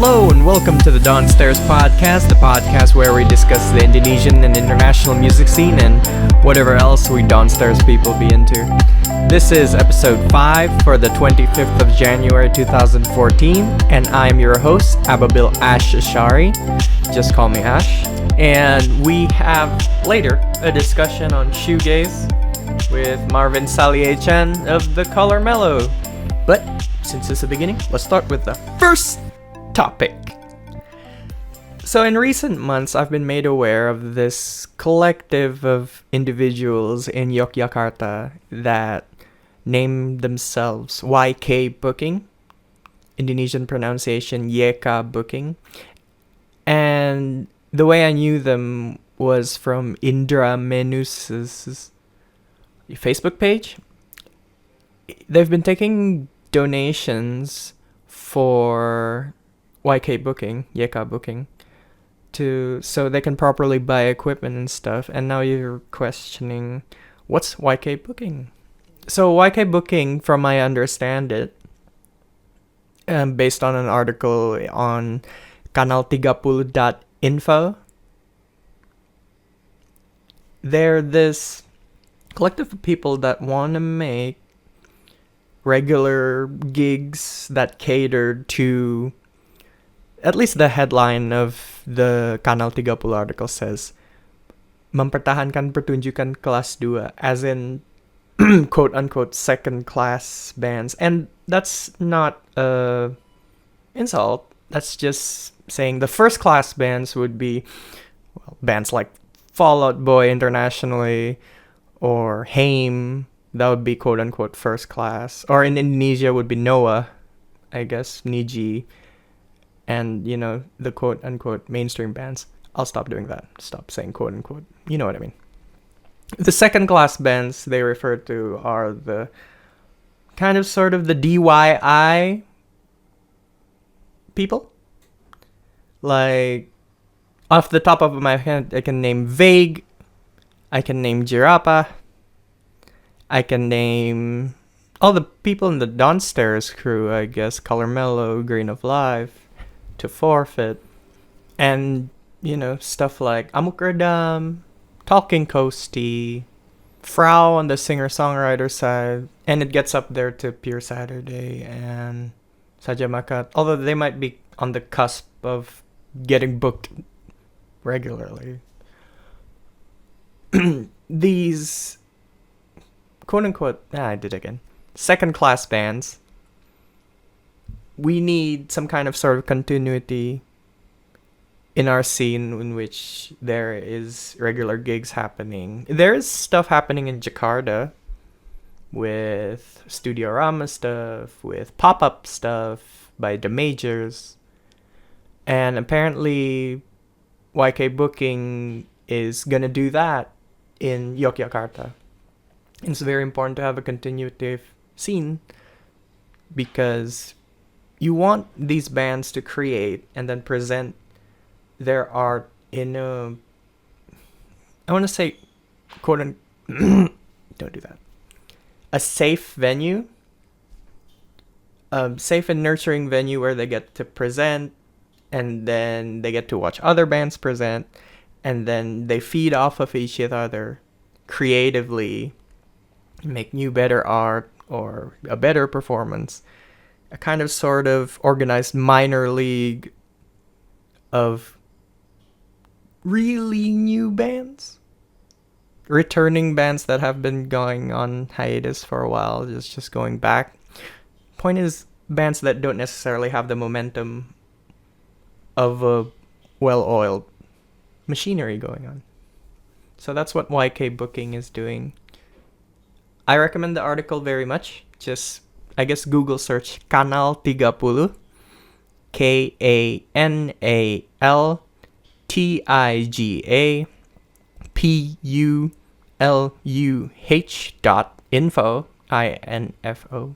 Hello and welcome to the Dawnstares Podcast, the podcast where we discuss the Indonesian and international music scene and whatever else we Dawnstares people be into. This is episode 5 for the 25th of January 2014, and I'm your host, Ababil Ashari. Just call me Ash. And we have later a discussion on Shoegaze with Marvin Saliechan of the color Mellow. But since it's the beginning, let's start with the first topic. So in recent months, I've been made aware of this collective of individuals in Yogyakarta that name themselves YK Booking, Indonesian pronunciation YK Booking. And the way I knew them was from Indra Menus's Facebook page. They've been taking donations for YK Booking, so they can properly buy equipment and stuff. And now you're questioning, what's YK Booking? So YK Booking, from I understand it, based on an article on kanal30.info, they're this collective of people that want to make regular gigs that cater to, at least the headline of the Kanal 30 article says, mempertahankan pertunjukan kelas 2, as in quote-unquote second-class bands. And that's not a insult. That's just saying the first-class bands would be bands like Fall Out Boy internationally or Haim. That would be quote-unquote first-class. Or in Indonesia would be Noah, I guess, Niji. And, the quote-unquote mainstream bands. I'll stop doing that. Stop saying quote-unquote. You know what I mean. The second-class bands they refer to are the kind of sort of the DIY people. Like, off the top of my head, I can name Vague. I can name Jirapa. I can name all the people in the Dawnstares crew, I guess. Color Mellow, Green of Life, To Forfeit, and stuff like Amuk Redam, Talking Coasty, Frau on the singer-songwriter side, and it gets up there to Pure Saturday and Saja Makat, although they might be on the cusp of getting booked regularly. These quote-unquote, I did again, second-class bands, we need some kind of sort of continuity in our scene in which there is regular gigs happening. There is stuff happening in Jakarta with Studio Rama stuff, with pop-up stuff by the majors. And apparently YK Booking is going to do that in Yogyakarta. It's very important to have a continuative scene because you want these bands to create and then present their art in a, I want to say, don't do that, a safe venue, a safe and nurturing venue where they get to present and then they get to watch other bands present and then they feed off of each other creatively, make new better art or a better performance. A kind of sort of organized minor league of really new bands, returning bands that have been going on hiatus for a while, just going back. Point is, bands that don't necessarily have the momentum of a well-oiled machinery going on. So that's what YK Booking is doing. I recommend the article very much. Just, I guess, Google search Kanal 30, KANALTIGAPULUH.info, INFO,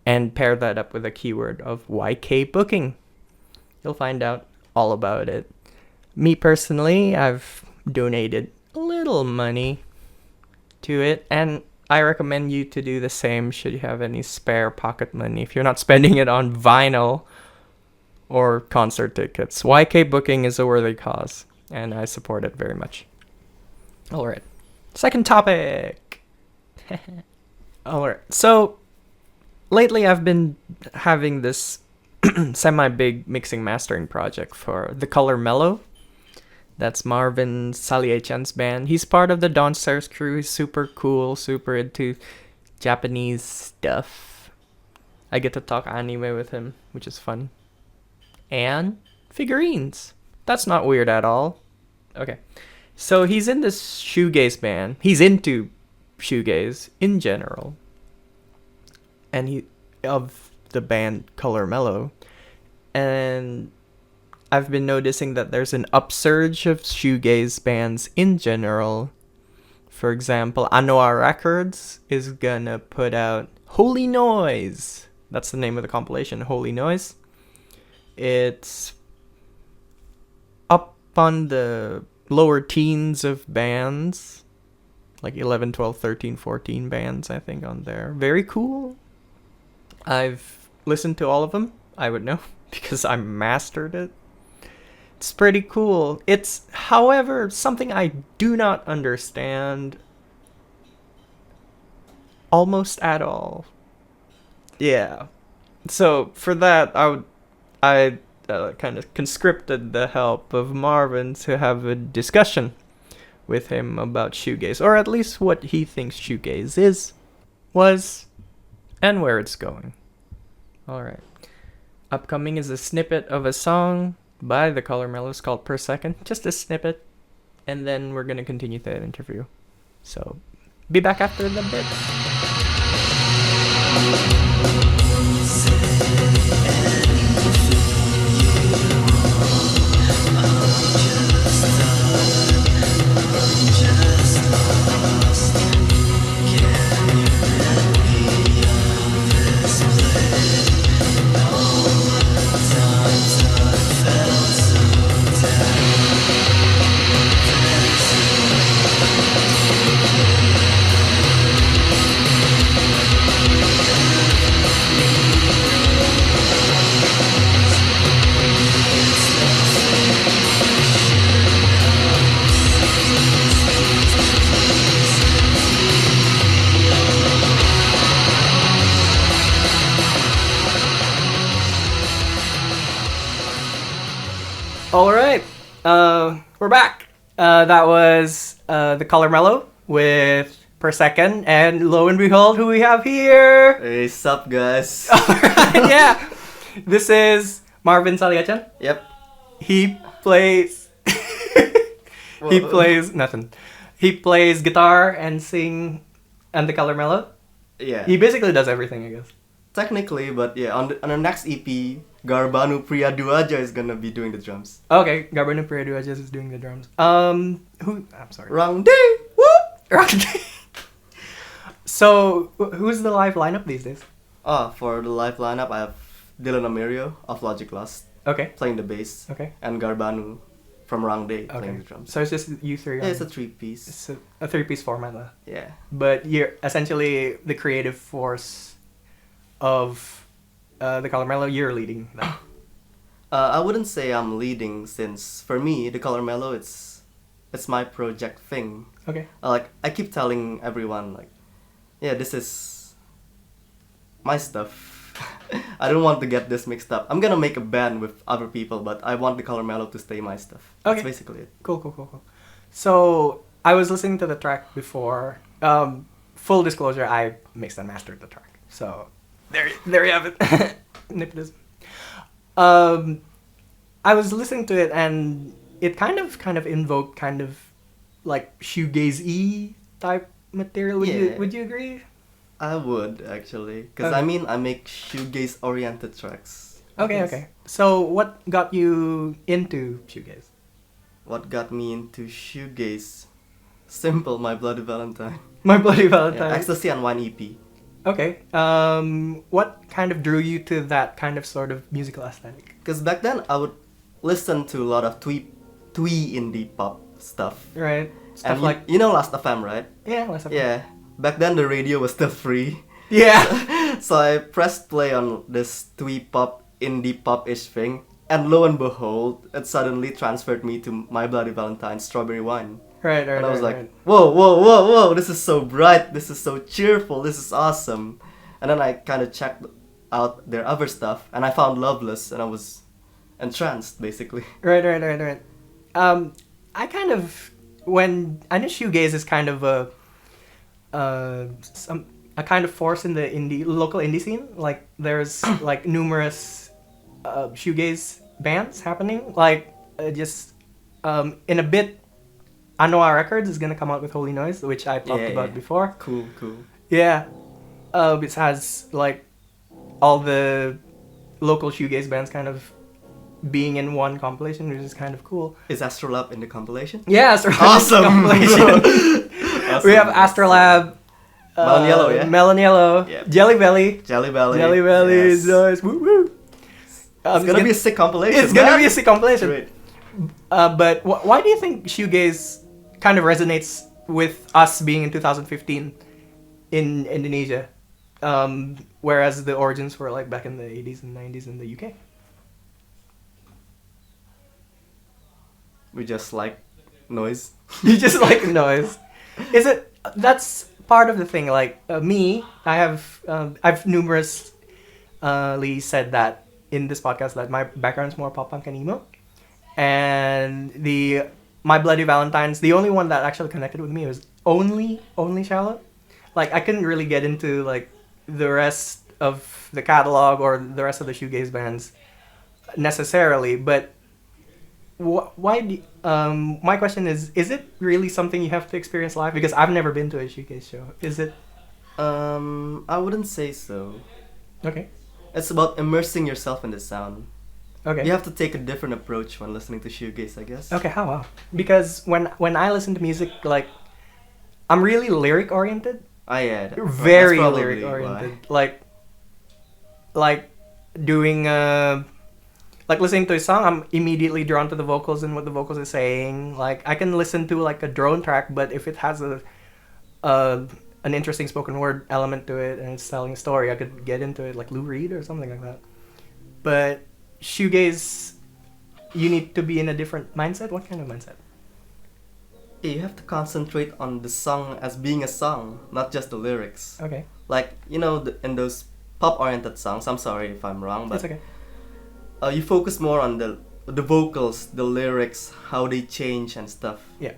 and pair that up with a keyword of YK Booking. You'll find out all about it. Me personally, I've donated a little money to it, and I recommend you to do the same should you have any spare pocket money. If you're not spending it on vinyl or concert tickets. YK booking is a worthy cause, and I support it very much. All right. Second topic. All right. So, lately I've been having this semi-big mixing mastering project for The Color Mellow. That's Marvin Saliechan's band. He's part of the Dawnstares crew. He's super cool, super into Japanese stuff. I get to talk anime with him, which is fun. And figurines. That's not weird at all. Okay. So he's in this shoegaze band. He's into shoegaze in general. And he of the band Color Mellow. And I've been noticing that there's an upsurge of shoegaze bands in general. For example, Anoa Records is gonna put out Holy Noise. That's the name of the compilation, Holy Noise. It's up on the lower teens of bands. Like 11, 12, 13, 14 bands, I think, on there. Very cool. I've listened to all of them. I would know because I mastered it. It's pretty cool. It's, however, something I do not understand almost at all. Yeah. So for that, I kind of conscripted the help of Marvin to have a discussion with him about shoegaze, or at least what he thinks shoegaze was, and where it's going. All right. Upcoming is a snippet of a song by The Color Mellows called Per Second. Just a snippet. And then we're going to continue the interview. So, be back after the bit. All right, we're back. That was The Color Mellow with Per Second, and lo and behold, who we have here? Hey, sup guys? All right, yeah. This is Marvin Saliechan. Yep. He plays. He plays nothing. He plays guitar and sing, and The Color Mellow. Yeah. He basically does everything, I guess. Technically, but yeah, on the next EP, Garbanu Priyaduaja is gonna be doing the drums. Okay, Garbanu Priyaduaja is doing the drums. Who? I'm sorry. Wrong day. Whoop. Wrong day. So, who's the live lineup these days? For the live lineup, I have Dylan Amerio of Logic Lost. Okay. Playing the bass. Okay. And Garbanu from Wrong Day playing the drums. So it's just you three? Yeah, it's a 3-piece. It's a 3-piece format, though. Yeah. But you're essentially the creative force of The Color Mellow. You're leading that. I wouldn't say I'm leading, since for me, The Color Mellow, it's my project thing. Okay. I keep telling everyone, yeah, this is my stuff. I don't want to get this mixed up. I'm gonna make a band with other people, but I want The Color Mellow to stay my stuff. Okay. That's basically it. Cool. So, I was listening to the track before. Full disclosure, I mixed and mastered the track. So, there you have it. Nepotism. I was listening to it, and it kind of invoked shoegaze-y type material. Would you agree? I would, actually. Because, I make shoegaze-oriented tracks. Okay. So, what got you into shoegaze? What got me into shoegaze? Simple, My Bloody Valentine. My Bloody Valentine. Yeah, Ecstasy and Wine EP. Okay. What kind of drew you to that kind of sort of musical aesthetic? Because back then, I would listen to a lot of twee indie pop stuff. Right. Stuff and like... You know Last FM, right? Yeah, Last FM. Yeah. Back then, the radio was still free. Yeah. So I pressed play on this twee pop, indie pop-ish thing. And lo and behold, it suddenly transferred me to My Bloody Valentine's Strawberry Wine. Right. And I was like, whoa, this is so bright, this is so cheerful, this is awesome. And then I kind of checked out their other stuff, and I found Loveless, and I was entranced, basically. Right. I kind of, when I know shoegaze is kind of a kind of force in the local indie scene. Like there's like numerous shoegaze bands happening. Like just in a bit, Anoa Records is gonna come out with Holy Noise, which I talked about before. Cool. Yeah, it has like all the local shoegaze bands kind of being in one compilation, which is kind of cool. Is Astrolab in the compilation? Yeah, Astrolab awesome. compilation. Awesome. We have Astrolab, Melon Yellow, yeah? Melon Yellow, Yep. Jelly Belly. Jelly Belly. Jelly Belly is nice. Woo woo. It's gonna be a sick compilation. It's gonna be a sick compilation. Great. But why do you think shoegaze kind of resonates with us being in 2015 in Indonesia, whereas the origins were like back in the 80s and 90s in the UK? We just like noise. You just like noise. Is it? That's part of the thing. Like me, I've numerously said that in this podcast that my background is more pop punk and emo, and My Bloody Valentine's, the only one that actually connected with me was only Shallow. Like I couldn't really get into like the rest of the catalog or the rest of the shoegaze bands necessarily, but why do my question is it really something you have to experience live? Because I've never been to a shoegaze show. Is it? I wouldn't say so. Okay. It's about immersing yourself in the sound. Okay. You have to take a different approach when listening to shoegaze, I guess. Okay, how? Because when I listen to music, like I'm really lyric oriented. Yeah. Very that's probably lyric oriented. why. Like doing like listening to a song, I'm immediately drawn to the vocals and what the vocals are saying. Like I can listen to like a drone track, but if it has an interesting spoken word element to it and it's telling a story, I could get into it, like Lou Reed or something like that. But shoegaze, you need to be in a different mindset. What kind of mindset? Yeah, you have to concentrate on the song as being a song, not just the lyrics. Okay. Like, you know, in those pop-oriented songs, I'm sorry if I'm wrong, but It's okay. You focus more on the vocals, the lyrics, how they change and stuff. Yeah.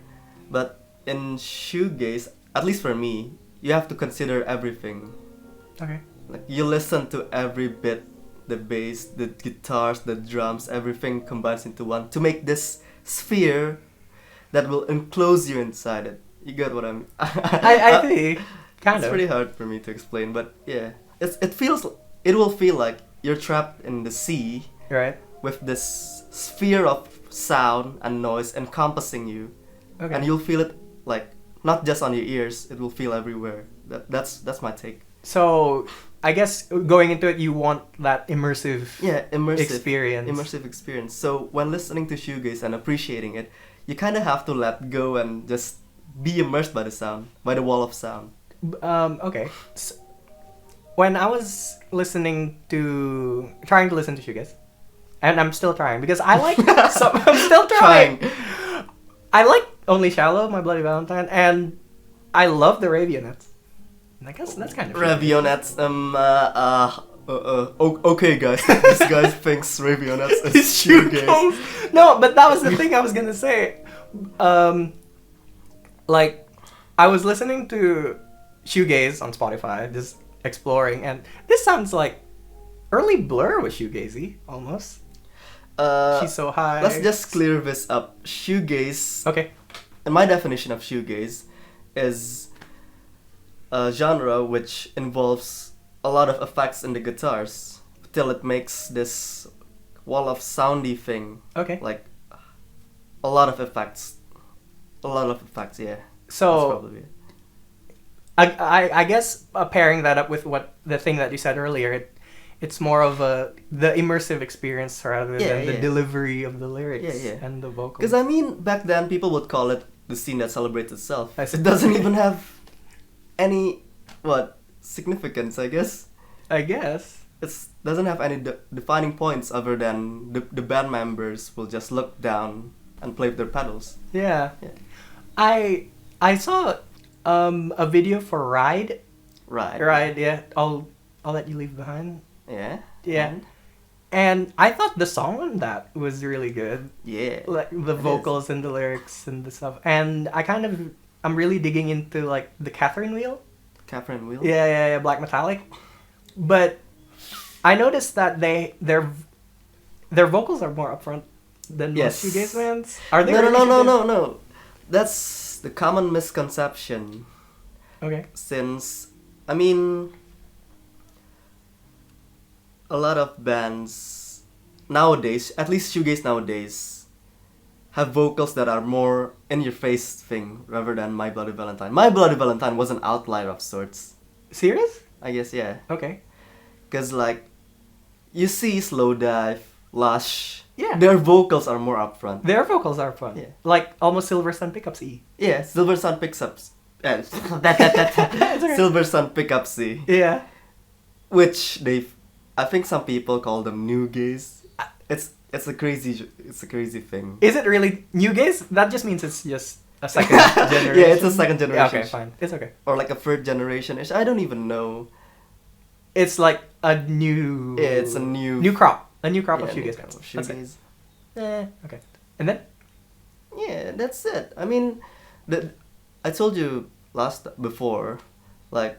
But in shoegaze, at least for me, you have to consider everything. Okay. Like you listen to every bit, the bass, the guitars, the drums, everything combines into one to make this sphere that will enclose you inside it. You get what I mean? I think kind it's of. pretty hard for me to explain, but yeah, it will feel like you're trapped in the sea, Right. with this sphere of sound and noise encompassing you, Okay. and you'll feel it like not just on your ears; it will feel everywhere. That's my take. So I guess going into it, you want that immersive Immersive experience. experience. So when listening to shoegaze and appreciating it, you kind of have to let go and just be immersed by the sound, by the wall of sound. Okay. So, when I was trying to listen to shoegaze, and I'm still trying because I like. I'm still trying. I like Only Shallow, My Bloody Valentine, and I love the Ravionettes. And I guess that's kind of Ravionettes. Okay, guys. This guy thinks Ravionettes is shoegaze. No, but that was the thing I was gonna say. Like, I was listening to shoegaze on Spotify, just exploring, and this sounds like early Blur was shoegazy almost. She's so high. Let's just clear this up. Shoegaze. Okay. And my definition of shoegaze is a genre which involves a lot of effects in the guitars till it makes this wall of soundy thing. Okay. Like a lot of effects. Yeah. So That's probably it. I guess pairing that up with the thing that you said earlier, it's more of the immersive experience rather than the delivery of the lyrics and the vocals. Because I mean, back then people would call it the scene that celebrates itself. I see. It doesn't even have any significance, I guess. I guess. it doesn't have any defining points other than the band members will just look down and play with their pedals. Yeah. Yeah. I saw a video for Ride. Right. Yeah. All That You Leave Behind. Yeah. Yeah. And I thought the song on that was really good. Yeah. Like the vocals and the lyrics and the stuff. And I'm really digging into like the Catherine wheel. Catherine Wheel. Yeah, black metallic. But I noticed that their vocals are more upfront than Yes. most shoegaze bands. Are they? No. That's the common misconception. Okay. Since, I mean, a lot of bands nowadays, at least shoegaze nowadays, have vocals that are more in-your-face thing rather than My Bloody Valentine. My Bloody Valentine was an outlier of sorts. Serious? I guess, yeah. Okay. Because, like, you see Slowdive, Lush, Yeah. their vocals are more upfront. Their vocals are fun. Yeah. Like almost Silver Sun Pickup C. Yeah, Silver Sun picks up... Silver Sun Pickup C. Yeah. Which I think some people call them new gaze. It's a crazy thing. Is it really new gaze? That just means it's just a second generation. Yeah, it's a second generation. Yeah, okay, fine. It's okay. Or like a third generation ish. I don't even know. It's like a new. Yeah, it's a new crop. A new crop of new shoegaze crop bands. of That's shoegaze. it. Okay. And then? Yeah, that's it. I mean, I told you before, like,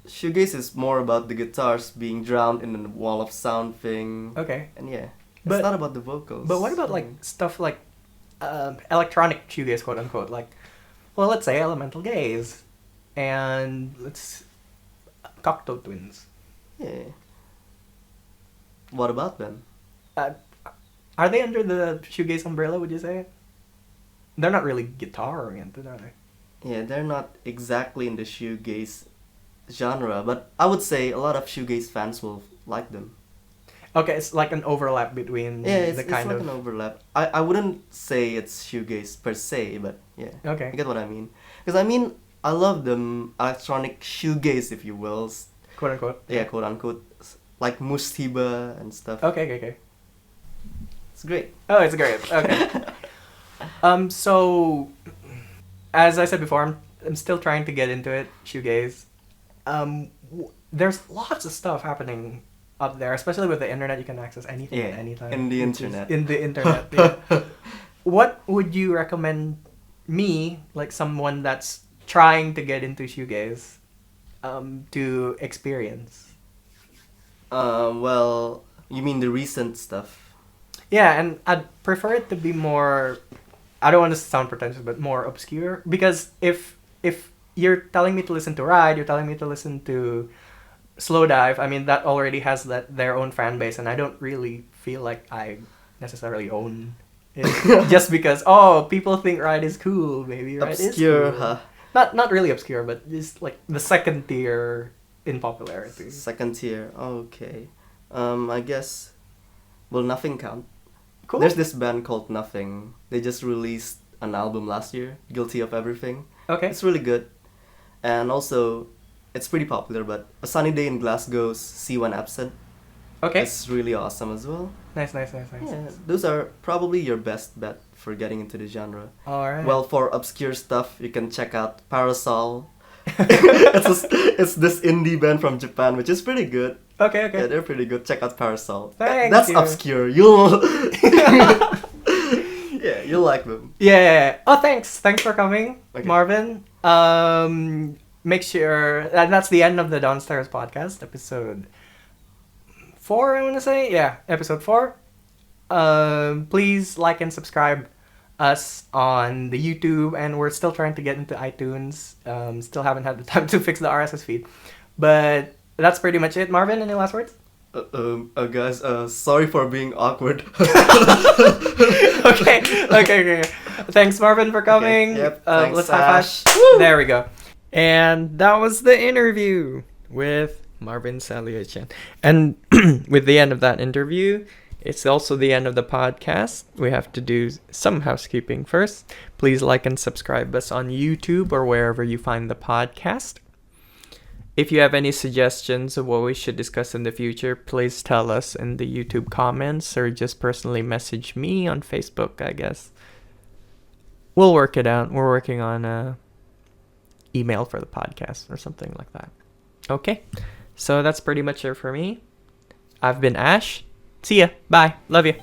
shoegaze is more about the guitars being drowned in a wall of sound thing. Okay. And yeah, But- it's not about the vocals. But what about like stuff like electronic shoegaze, quote unquote? Like, well, let's say Elemental Gaze, and Cocteau Twins. Yeah. What about them? Are they under the shoegaze umbrella? Would you say? They're not really guitar oriented, are they? Yeah, they're not exactly in the shoegaze genre, but I would say a lot of shoegaze fans will like them. Okay, it's like an overlap between Yeah, the it's kind like of. an overlap. I wouldn't say it's shoegaze per se, but yeah. Okay. You get what I mean? Because I mean, I love them electronic shoegaze, if you will. Quote unquote. Yeah, quote unquote. Like Mustiba and stuff. Okay. It's great. Oh, it's great. Okay. So, as I said before, I'm still trying to get into it, shoegaze. There's lots of stuff happening up there, especially with the internet. You can access anything at any time. In the internet. In the internet. Yeah. What would you recommend me, like someone that's trying to get into shoegaze, to experience? Well, you mean the recent stuff? Yeah, and I'd prefer it to be more, I don't want to sound pretentious, but more obscure. Because if you're telling me to listen to Ride, you're telling me to listen to Slowdive, I mean, that already has their own fan base, and I don't really feel like I necessarily own it. Just because, people think Ride is cool, maybe Ride Obscure, is cool. huh? Not really obscure, but just like the second tier in popularity. Second tier, okay. I guess, will Nothing count? Cool. There's this band called Nothing. They just released an album last year, Guilty of Everything. Okay. It's really good. And also, it's pretty popular, but A Sunny Day in Glasgow's C1 Absent. Okay. It's really awesome as well. Nice. Yeah, those are probably your best bet for getting into the genre. Alright. Well, for obscure stuff, you can check out Parasol. it's this indie band from Japan, which is pretty good. Okay. Yeah, they're pretty good. Check out Parasol. Thank That's you. obscure. You'll yeah, you'll like them. Yeah. Oh, thanks for coming, Okay. Marvin. Make sure that's the end of the Dawnstares Podcast, episode 4. I want to say, yeah, episode 4. Please like and subscribe us on the YouTube, and we're still trying to get into iTunes. Still haven't had the time to fix the RSS feed, but that's pretty much it. Marvin, any last words? Guys, sorry for being awkward. Okay. Thanks, Marvin, for coming. Okay, yep, thanks, Let's high Ash. five. There we go. And that was the interview with Marvin Saliechan. And with the end of that interview, it's also the end of the podcast. We have to do some housekeeping first. Please like and subscribe us on YouTube or wherever you find the podcast. If you have any suggestions of what we should discuss in the future, please tell us in the YouTube comments or just personally message me on Facebook, I guess. We'll work it out. We're working on a email for the podcast or something like that. Okay, so that's pretty much it for me. I've been Ash. See ya. Bye. Love you.